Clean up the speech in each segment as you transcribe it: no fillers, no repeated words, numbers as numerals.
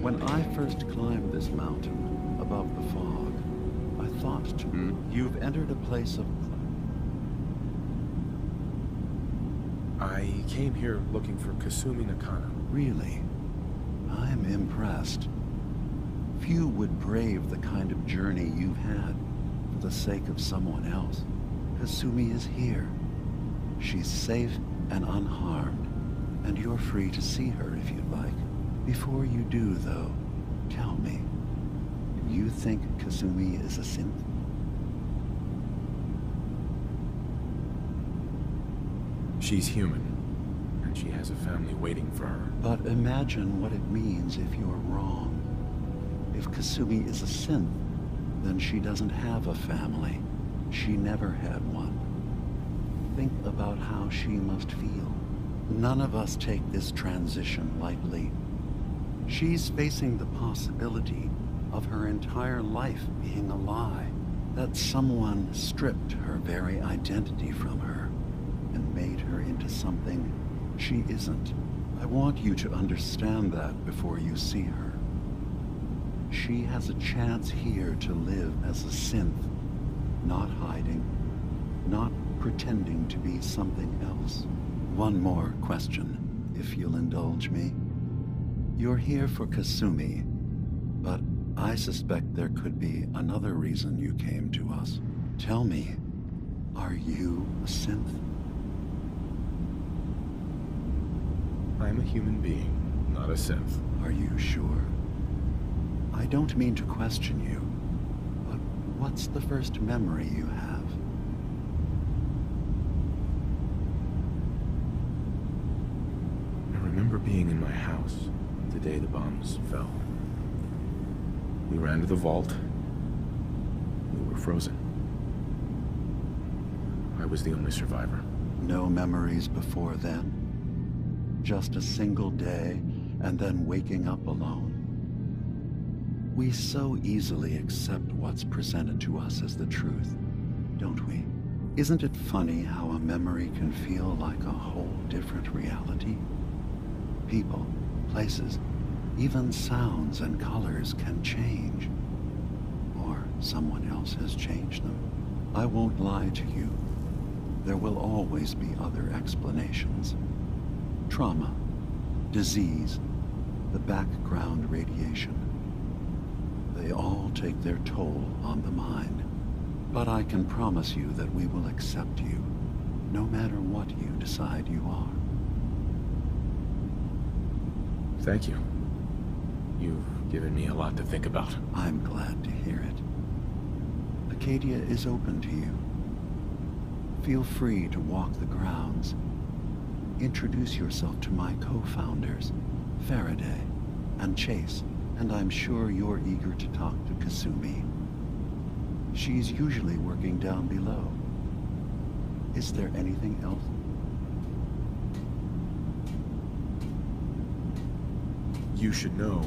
When I first climbed this mountain above the fog, I thought to me, you've entered a place of... I came here looking for Kasumi Nakano. Really? I'm impressed. Few would brave the kind of journey you've had for the sake of someone else. Kasumi is here. She's safe and unharmed, and you're free to see her if you'd like. Before you do, though, tell me, do you think Kasumi is a synth? She's human, and she has a family waiting for her. But imagine what it means if you're wrong. If Kasumi is a synth, then she doesn't have a family. She never had one. Think about how she must feel. None of us take this transition lightly. She's facing the possibility of her entire life being a lie, that someone stripped her very identity from her and made her into something she isn't. I want you to understand that before you see her. She has a chance here to live as a synth, not hiding, not pretending to be something else. One more question, if you'll indulge me. You're here for Kasumi, but I suspect there could be another reason you came to us. Tell me, are you a synth? I'm a human being, not a synth. Are you sure? I don't mean to question you, but what's the first memory you have? I remember being in my house the day the bombs fell. We ran to the vault. We were frozen. I was the only survivor. No memories before then? Just a single day, and then waking up alone? We so easily accept what's presented to us as the truth, don't we? Isn't it funny how a memory can feel like a whole different reality? People, places, even sounds and colors can change. Or someone else has changed them. I won't lie to you. There will always be other explanations. Trauma, disease, the background radiation. They all take their toll on the mind. But I can promise you that we will accept you, no matter what you decide you are. Thank you. You've given me a lot to think about. I'm glad to hear it. Acadia is open to you. Feel free to walk the grounds. Introduce yourself to my co-founders, Faraday and Chase, and I'm sure you're eager to talk to Kasumi. She's usually working down below. Is there anything else? You should know,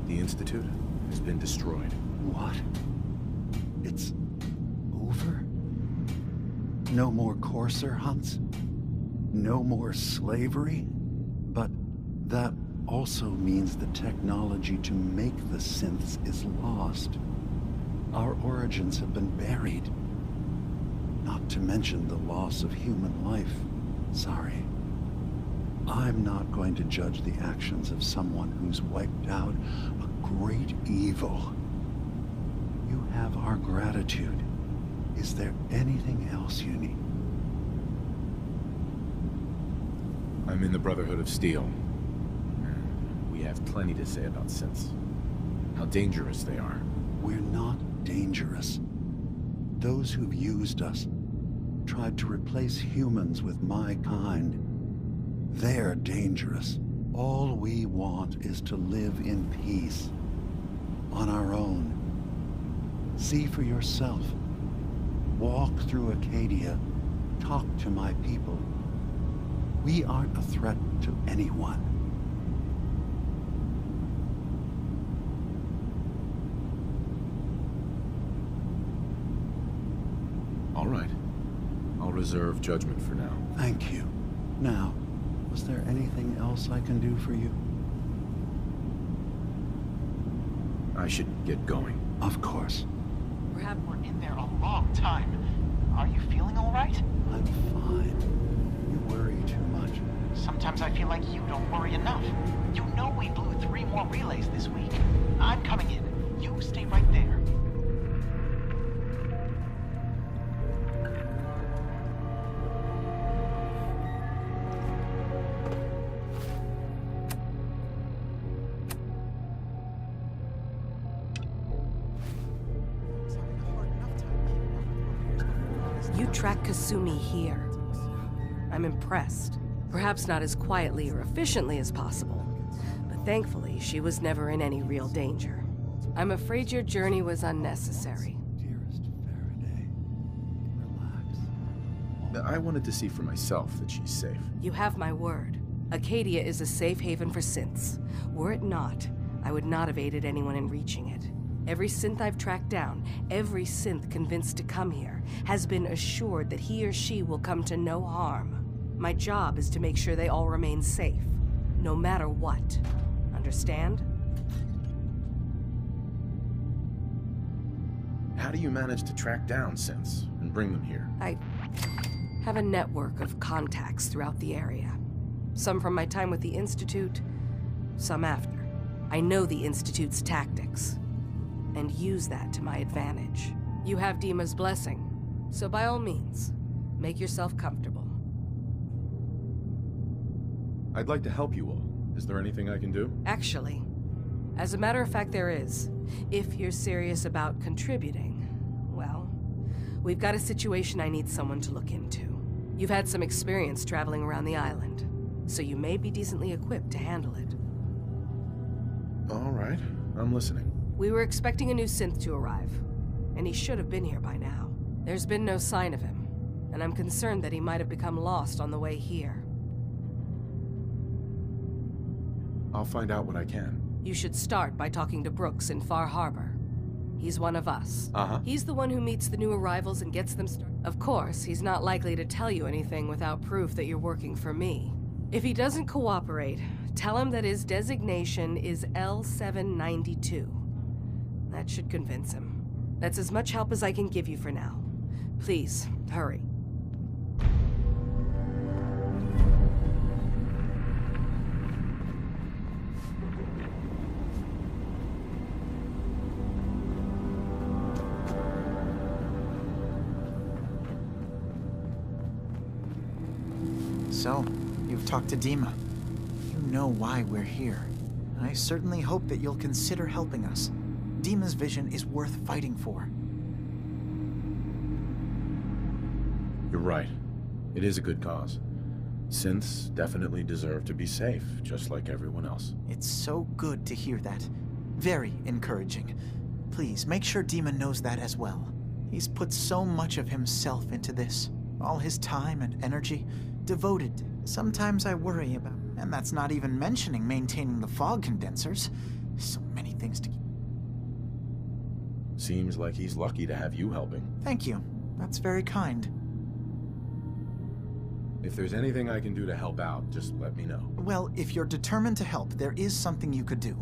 the Institute has been destroyed. What? It's over? No more courser hunts? No more slavery? But that also means the technology to make the synths is lost. Our origins have been buried. Not to mention the loss of human life. Sorry. I'm not going to judge the actions of someone who's wiped out a great evil. You have our gratitude. Is there anything else you need? I'm in the Brotherhood of Steel. We have plenty to say about synths. How dangerous they are. We're not dangerous. Those who've used us, tried to replace humans with my kind, they're dangerous. All we want is to live in peace, on our own. See for yourself. Walk through Acadia. Talk to my people. We aren't a threat to anyone. All right. I'll reserve judgment for now. Thank you. Now, was there anything else I can do for you? I should get going. Of course. We're in there a long time. Are you feeling all right? I'm fine. You worry too much. Sometimes I feel like you don't worry enough. You know we blew 3 more relays this week. I'm coming in. You stay right there. You track Kasumi here. I'm impressed. Perhaps not as quietly or efficiently as possible, but thankfully she was never in any real danger. I'm afraid your journey was unnecessary. Dearest Faraday, relax. I wanted to see for myself that she's safe. You have my word. Acadia is a safe haven for synths. Were it not, I would not have aided anyone in reaching it. Every synth I've tracked down, every synth convinced to come here, has been assured that he or she will come to no harm. My job is to make sure they all remain safe, no matter what. Understand? How do you manage to track down synths and bring them here? I have a network of contacts throughout the area. Some from my time with the Institute, some after. I know the Institute's tactics, and use that to my advantage. You have Dima's blessing, so by all means, make yourself comfortable. I'd like to help you all. Is there anything I can do? Actually, as a matter of fact, there is. If you're serious about contributing, well, we've got a situation I need someone to look into. You've had some experience traveling around the island, so you may be decently equipped to handle it. All right, I'm listening. We were expecting a new synth to arrive, and he should have been here by now. There's been no sign of him, and I'm concerned that he might have become lost on the way here. I'll find out what I can. You should start by talking to Brooks in Far Harbor. He's one of us. He's the one who meets the new arrivals and gets them started. Of course, he's not likely to tell you anything without proof that you're working for me. If he doesn't cooperate, tell him that his designation is L792. That should convince him. That's as much help as I can give you for now. Please, hurry. So, you've talked to Dima. You know why we're here. I certainly hope that you'll consider helping us. Dima's vision is worth fighting for. You're right. It is a good cause. Synths definitely deserve to be safe, just like everyone else. It's so good to hear that. Very encouraging. Please, make sure Dima knows that as well. He's put so much of himself into this. All his time and energy. Devoted. Sometimes I worry about... And that's not even mentioning maintaining the fog condensers. So many things to keep... Seems like he's lucky to have you helping. Thank you. That's very kind. If there's anything I can do to help out, just let me know. Well, if you're determined to help, there is something you could do.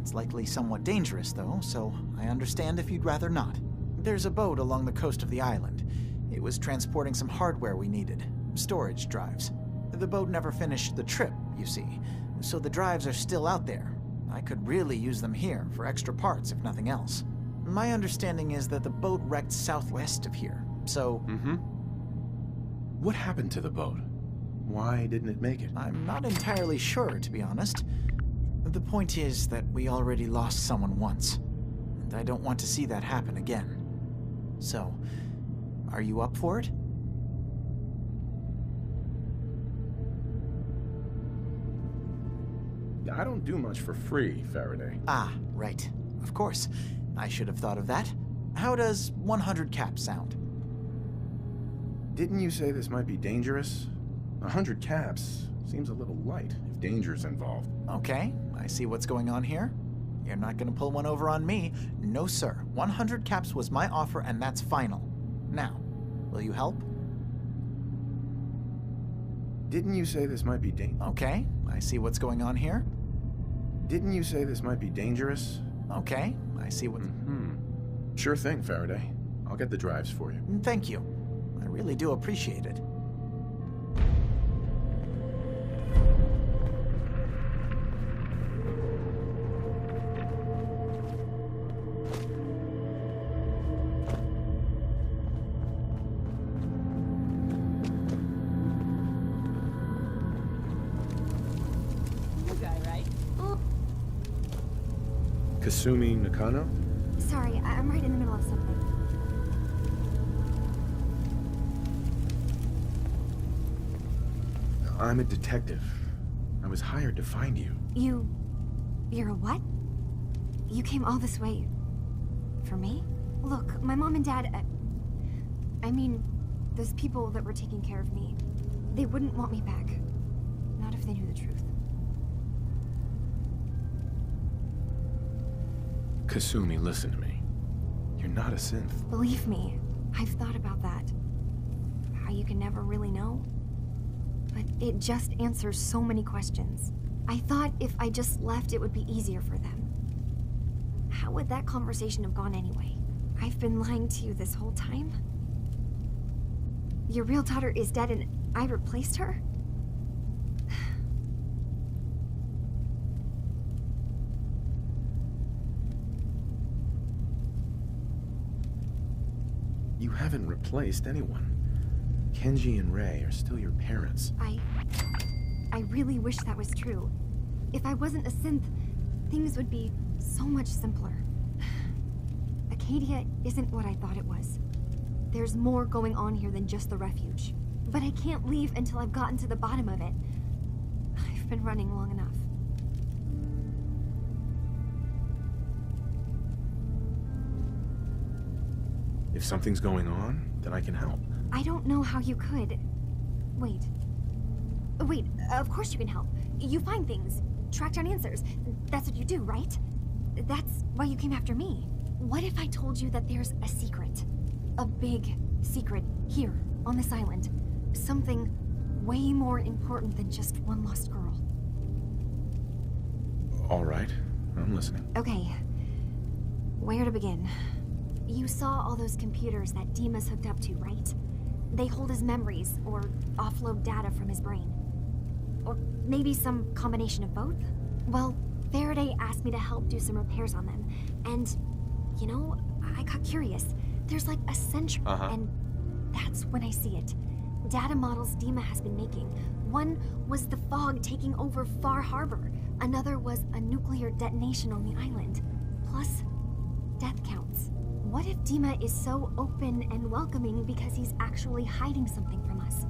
It's likely somewhat dangerous, though, so I understand if you'd rather not. There's a boat along the coast of the island. It was transporting some hardware we needed. Storage drives. The boat never finished the trip, you see, so the drives are still out there. I could really use them here for extra parts, if nothing else. My understanding is that the boat wrecked southwest of here, so... What happened to the boat? Why didn't it make it? I'm not entirely sure, to be honest. The point is that we already lost someone once, and I don't want to see that happen again. So, are you up for it? I don't do much for free, Faraday. Ah, right. Of course. I should have thought of that. How does 100 caps sound? Didn't you say this might be dangerous? 100 caps seems a little light if danger's involved. Okay, I see what's going on here. You're not gonna pull one over on me. No, sir. 100 caps was my offer, and that's final. Now, will you help? Didn't you say this might be Okay, I see what's going on here. Didn't you say this might be dangerous? Okay, I see what... Sure thing, Faraday. I'll get the drives for you. Thank you. I really do appreciate it. Kasumi Nakano? Sorry, I'm right in the middle of something. I'm a detective. I was hired to find you. You're a what? You came all this way... for me? Look, my mom and dad... I mean, those people that were taking care of me, they wouldn't want me back. Not if they knew the truth. Kasumi, listen to me. You're not a synth. Believe me, I've thought about that. How you can never really know. But it just answers so many questions. I thought if I just left, it would be easier for them. How would that conversation have gone anyway? I've been lying to you this whole time? Your real daughter is dead and I replaced her? You haven't replaced anyone. Kenji and Rei are still your parents. I really wish that was true. If I wasn't a synth, things would be so much simpler. Acadia isn't what I thought it was. There's more going on here than just the refuge. But I can't leave until I've gotten to the bottom of it. I've been running long enough. If something's going on, then I can help. I don't know how you could. Wait. Wait, of course you can help. You find things, track down answers. That's what you do, right? That's why you came after me. What if I told you that there's a secret? A big secret here, on this island. Something way more important than just one lost girl. All right, I'm listening. Okay. Where to begin? You saw all those computers that Dima's hooked up to, right? They hold his memories, or offload data from his brain. Or maybe some combination of both? Well, Faraday asked me to help do some repairs on them, and, you know, I got curious. There's like a century, and that's when I see it. Data models Dima has been making. One was the fog taking over Far Harbor. Another was a nuclear detonation on the island. Plus, death counts. What if Dima is so open and welcoming because he's actually hiding something from us?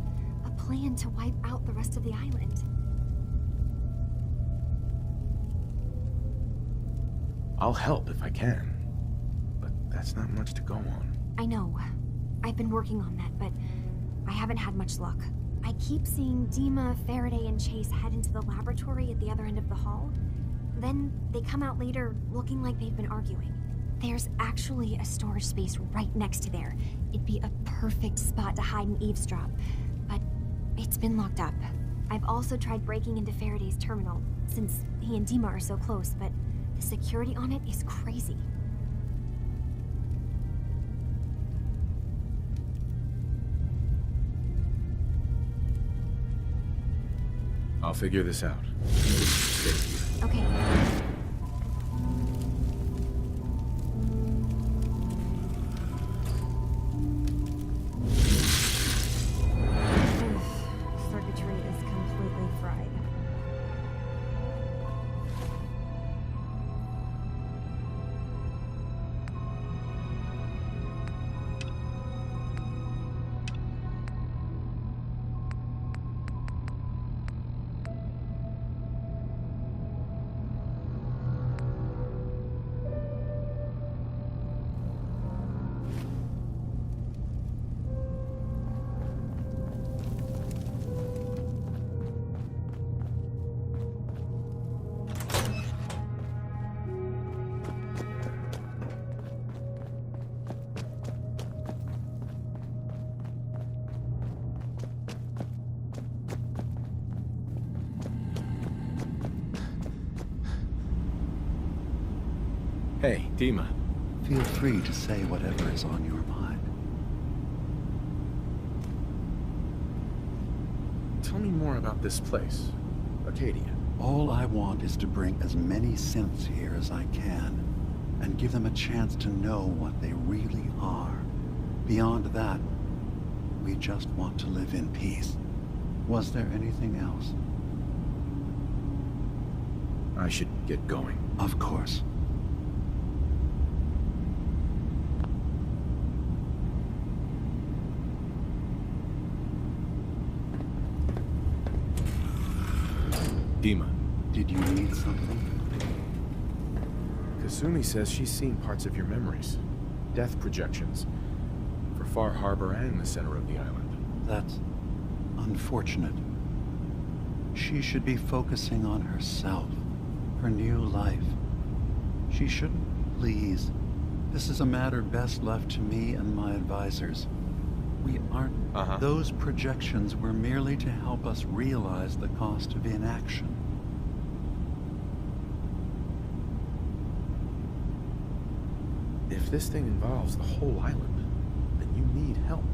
A plan to wipe out the rest of the island. I'll help if I can. But that's not much to go on. I know. I've been working on that, but I haven't had much luck. I keep seeing Dima, Faraday, and Chase head into the laboratory at the other end of the hall. Then they come out later looking like they've been arguing. There's actually a storage space right next to there. It'd be a perfect spot to hide and eavesdrop. But it's been locked up. I've also tried breaking into Faraday's terminal, since he and Dima are so close, but the security on it is crazy. I'll figure this out. Stay here. Okay. Circuitry is completely fried. Hey, Dima. Feel free to say whatever is on your mind. Tell me more about this place, Acadia. All I want is to bring as many synths here as I can, and give them a chance to know what they really are. Beyond that, we just want to live in peace. Was there anything else? I should get going. Of course. Dima. Did you need something? Kasumi says she's seen parts of your memories. Death projections. For Far Harbor and the center of the island. That's unfortunate. She should be focusing on herself, her new life. She shouldn't, please. This is a matter best left to me and my advisors. We aren't... Those projections were merely to help us realize the cost of inaction. If this thing involves the whole island, then you need help.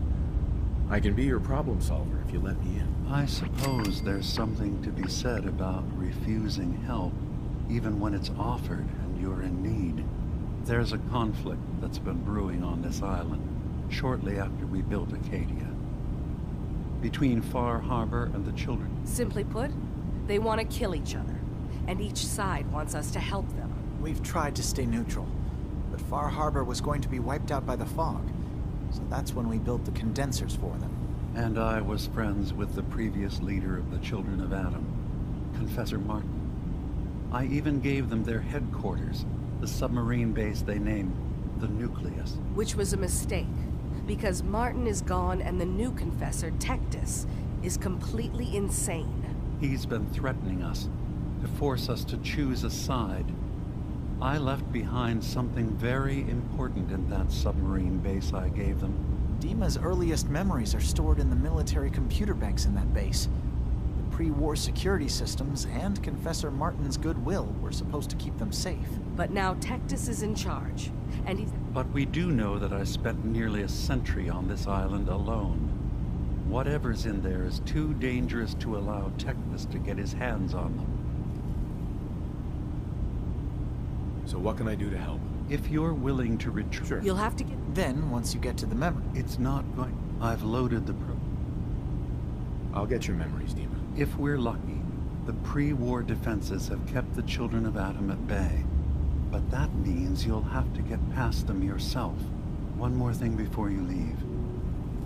I can be your problem solver if you let me in. I suppose there's something to be said about refusing help, even when it's offered and you're in need. There's a conflict that's been brewing on this island, shortly after we built Acadia. Between Far Harbor and the children. Simply put, they want to kill each other, and each side wants us to help them. We've tried to stay neutral, but Far Harbor was going to be wiped out by the fog, so that's when we built the condensers for them. And I was friends with the previous leader of the Children of Adam, Confessor Martin. I even gave them their headquarters, the submarine base they named the Nucleus. Which was a mistake, because Martin is gone and the new Confessor, Tectus, is completely insane. He's been threatening us, to force us to choose a side. I left behind something very important in that submarine base I gave them. Dima's earliest memories are stored in the military computer banks in that base. The pre-war security systems and Confessor Martin's goodwill were supposed to keep them safe. But now Tectus is in charge, and he's... But we do know that I spent nearly a century on this island alone. Whatever's in there is too dangerous to allow Tectus to get his hands on them. So what can I do to help? If you're willing to retreat... Sure. You'll have to get... Then, once you get to the memory... It's not going... I've loaded the I'll get your memories, Dima. If we're lucky, the pre-war defenses have kept the Children of Adam at bay. But that means you'll have to get past them yourself. One more thing before you leave.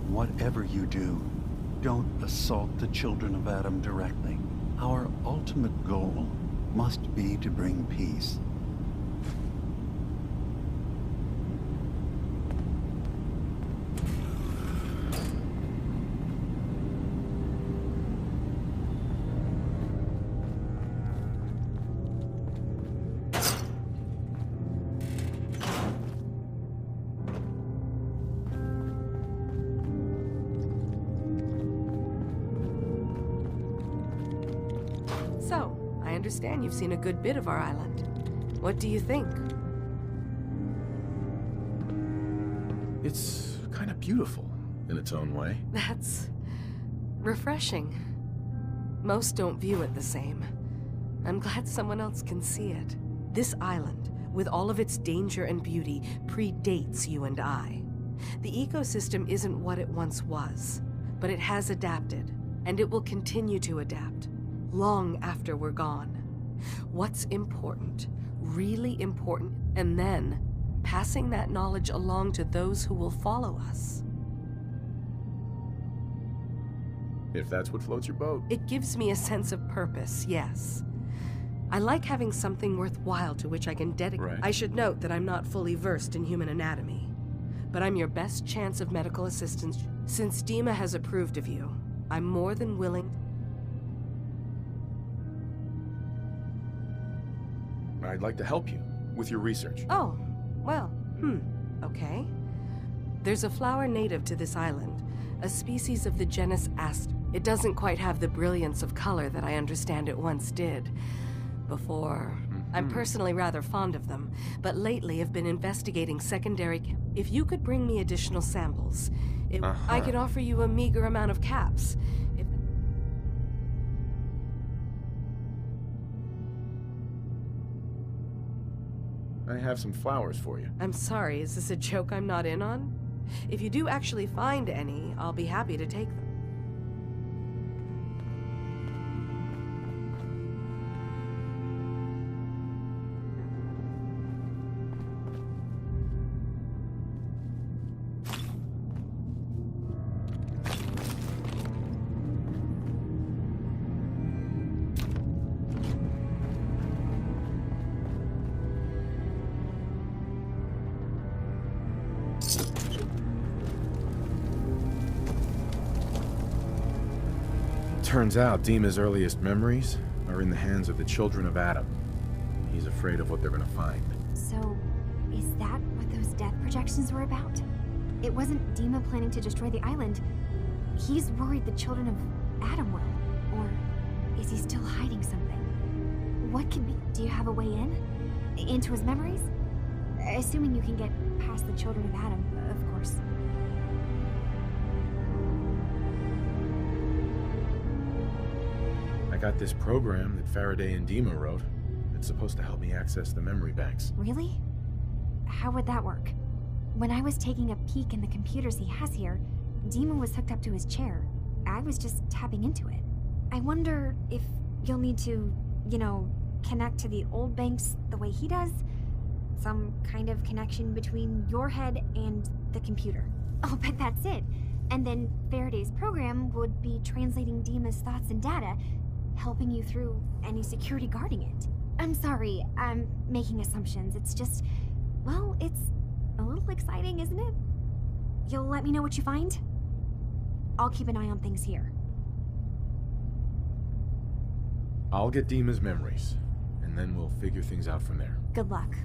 Whatever you do, don't assault the Children of Adam directly. Our ultimate goal must be to bring peace. So, I understand you've seen a good bit of our island. What do you think? It's kind of beautiful in its own way. That's... refreshing. Most don't view it the same. I'm glad someone else can see it. This island, with all of its danger and beauty, predates you and I. The ecosystem isn't what it once was, but it has adapted, and it will continue to adapt, long after we're gone. What's important, really important, and then passing that knowledge along to those who will follow us. If that's what floats your boat. It gives me a sense of purpose, yes. I like having something worthwhile to which I can dedicate. Right. I should note that I'm not fully versed in human anatomy, but I'm your best chance of medical assistance. Since Dima has approved of you, I'm more than willing. I'd like to help you with your research. Oh, well, okay. There's a flower native to this island, a species of the genus Aster. It doesn't quite have the brilliance of color that I understand it once did, before I'm personally rather fond of them, but lately have been investigating secondary... If you could bring me additional samples, I could offer you a meager amount of caps. I have some flowers for you. I'm sorry, is this a joke I'm not in on? If you do actually find any, I'll be happy to take them. Turns out Dima's earliest memories are in the hands of the children of Adam. He's afraid of what they're gonna find. So, is that what those death projections were about? It wasn't Dima planning to destroy the island. He's worried the children of Adam will. Or is he still hiding something? What could be... Do you have a way in? Into his memories? Assuming you can get past the children of Adam, of course. I got this program that Faraday and Dima wrote. It's supposed to help me access the memory banks. Really? How would that work? When I was taking a peek in the computers he has here, Dima was hooked up to his chair. I was just tapping into it. I wonder if you'll need to, you know, connect to the old banks the way he does? Some kind of connection between your head and the computer. Oh, but that's it. And then Faraday's program would be translating Dima's thoughts and data, helping you through any security guarding it. I'm sorry, I'm making assumptions. It's just, well, it's a little exciting, isn't it? You'll let me know what you find? I'll keep an eye on things here. I'll get Dima's memories, and then we'll figure things out from there. Good luck.